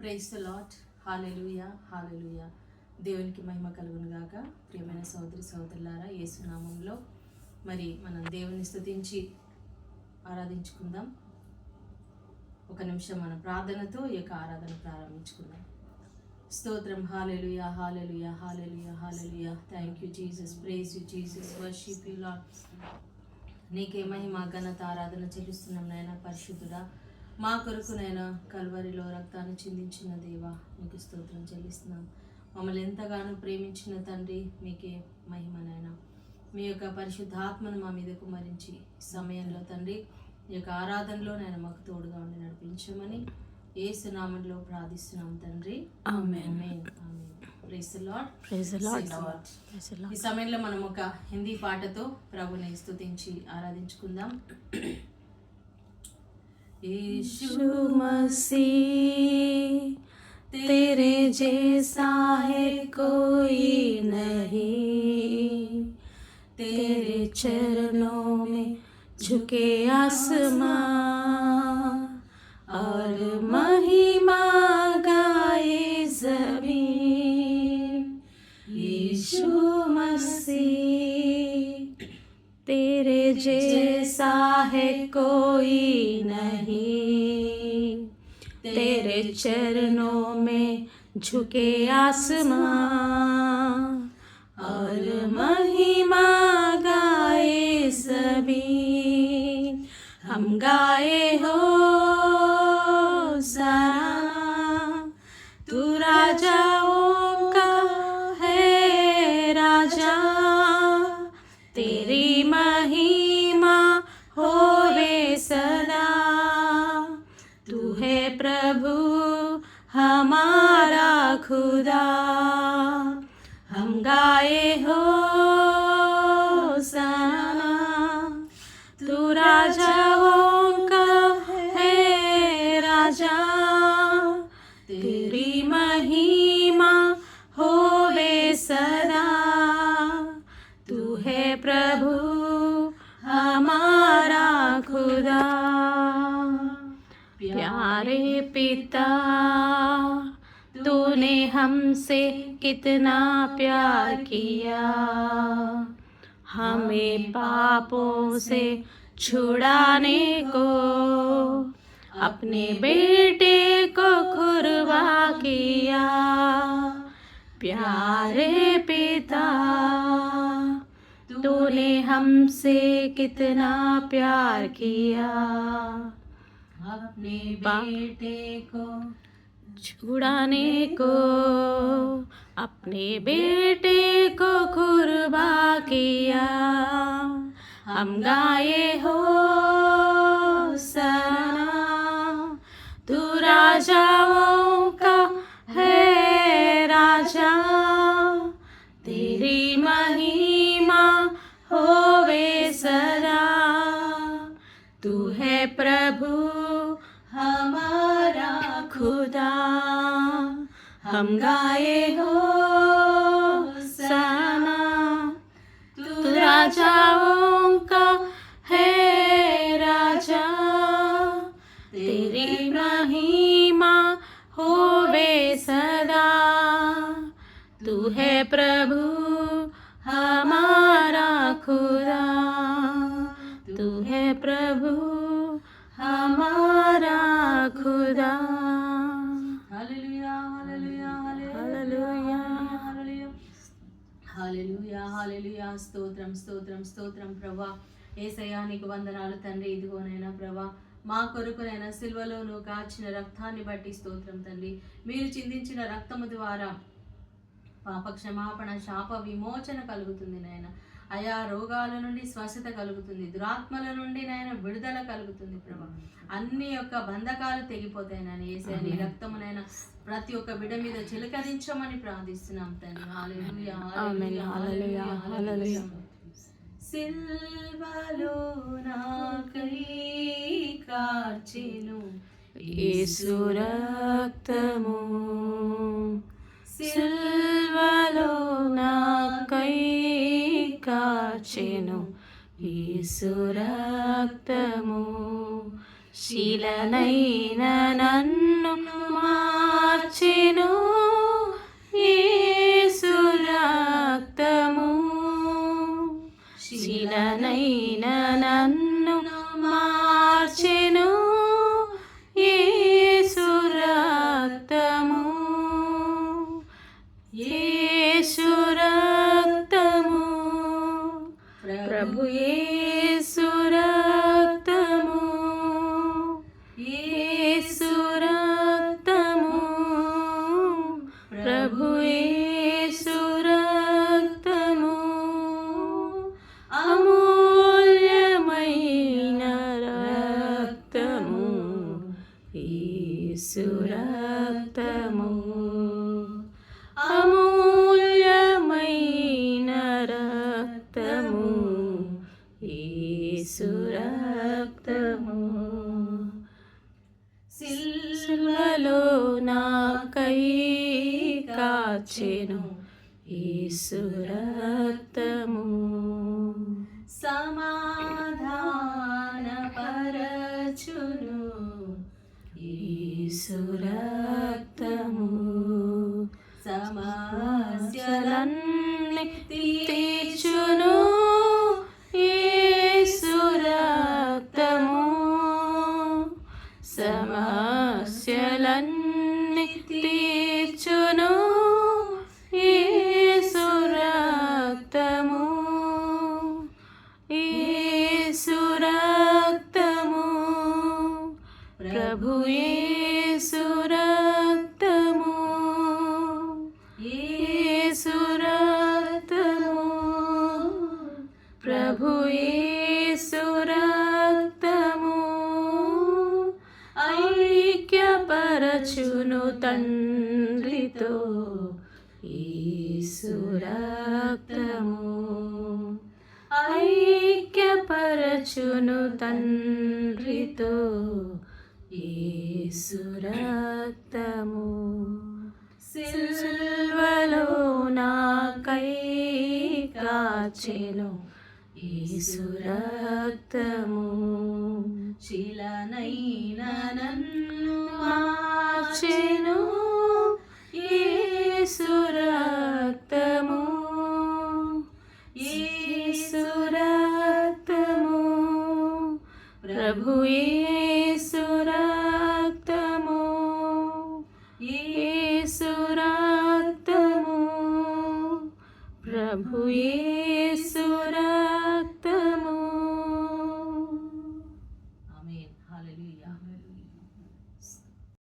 Praise the lord. హల్లెలూయా, హల్లెలూయా. దేవునికి మహిమ కలుగును గాక. ప్రియమైన సహోదరి సహోదరులారా, యేసు నామములో మరి మనం దేవుని స్తుతించి ఆరాధించుకుందాం. ఒక నిమిషం మన ప్రార్థనతో ఈ యొక్క ఆరాధన ప్రారంభించుకుందాం. స్తోత్రం. హల్లెలూయా, హల్లెలూయా, హల్లెలూయా, హల్లెలూయా. Thank you Jesus, praise you Jesus, worship you lord. నీకే మహిమ ఘనత ఆరాధన చెల్లిస్తున్నాం నాయన. పరిశుద్ధుడా, మా కొరకు నాయన కల్వరిలో రక్తాన్ని చిందించిన దేవా మీకు స్తోత్రం చెల్లిస్తున్నాం. మమ్మల్ని ఎంతగానో ప్రేమించిన తండ్రి మీకే మహిమ నాయన. మీ యొక్క పరిశుద్ధాత్మను మా మీద కుమరించి సమయంలో తండ్రి ఈ యొక్క ఆరాధనలో నేను మాకు తోడుగా ఉండి నడిపించమని యేసు నామములో ప్రార్థిస్తున్నాం తండ్రి. ఆమేన్. ఆమేన్. Praise the lord. Praise the lord. ఈ సమయంలో మనం ఒక హిందీ పాటతో ప్రభుని స్తుతించి ఆరాధించుకుందాం. यीशु मसीह तेरे जैसा है कोई नहीं, तेरे चरणों में झुके आसमां और महिमा गाए ज़मीन। यीशु मसीह तेरे जैसा है कोई नहीं, तेरे चरणों में झुके आसमां और महिमा गाए सभी। हम गाए हो सना, तू राजाओं का है राजा, तेरी महिमा होवे सदा। तू है प्रभु हमारा खुदा, हम गाए हो सना। तू राजाओं का है राजा, तेरी महिमा होवे सदा। तू है प्रभु हमारा खुदा। प्यारे पिता, तूने हमसे कितना प्यार किया, हमें पापों से छुड़ाने को अपने बेटे को कुर्बा किया। प्यारे पिता, तूने हमसे कितना प्यार किया, अपने बेटे को छुड़ाने को अपने बेटे को कुर्बा किया। हम गाए हो सना, तू राजाओं का है राजा, तेरी महिमा होवे सदा। तू है प्रभु हमारा खुदा, हम गाए हो सना। तू राजाओं का है राजा, तेरी महिमा होवे सदा। तू है प्रभु हमारा खुदा, तू है प्रभु हमारा खुदा। హల్లెలూయా, హల్లెలూయా, హల్లెలూయా, హల్లెలూయా, హల్లెలూయా, హల్లెలూయా. స్తోత్రం, స్తోత్రం, స్తోత్రం ప్రభా. యేసయ్యా నీకు వందనాలు తండ్రి. ఇదిగోనైనా ప్రభా మా కొరకునైనా సిల్వలో నువ్వు కాచిన రక్తాన్ని బట్టి స్తోత్రం తండ్రి. మీరు చిందించిన రక్తము ద్వారా పాప క్షమాపణ, శాప విమోచన కలుగుతుంది నాయన. ఆయా రోగాల నుండి స్వస్థత కలుగుతుంది, దురాత్మల నుండి నాయన విడుదల కలుగుతుంది ప్రభా. అన్ని యొక్క బంధకాలు తెగిపోతాయి నాయన. యేసయ్యా నీ రక్తమునైనా ప్రతి ఒక్క బిడ్డ మీద చిలకరించమని ప్రార్థిస్తున్నాం తండ్రి. హల్లెలూయా, హల్లెలూయా, హల్లెలూయా, హల్లెలూయా. సిల్వలో నాకై కార్చెను యేసు రక్తము, సిల్వలో నాకై కార్చెను యేసు రక్తము, శిలనైన నన్ను మార్చెను రక్తము అమూల్యమైన రక్తము యేసు రక్తము సిల్వలో నాకై కాచెను యేసు రక్తము సమాధానపరచును యేసు రక్తము సమస్యలన్నీ తీర్చును యేసు రక్తము సమస్యలన్నీ తీర్చును యేసు రక్తము యేసు రక్తము ప్రభు యేసు రక్తము యేసు రక్తము ప్రభు యేసు రక్తము ఐక్యపరచును తండ్రితో యేసు రక్తము ఐక్యపరచును తండ్రితో యేసు రక్తము సిల్వలో నాకై కాచెను యేసు రక్తము శిలనైన నన్ను మార్చెను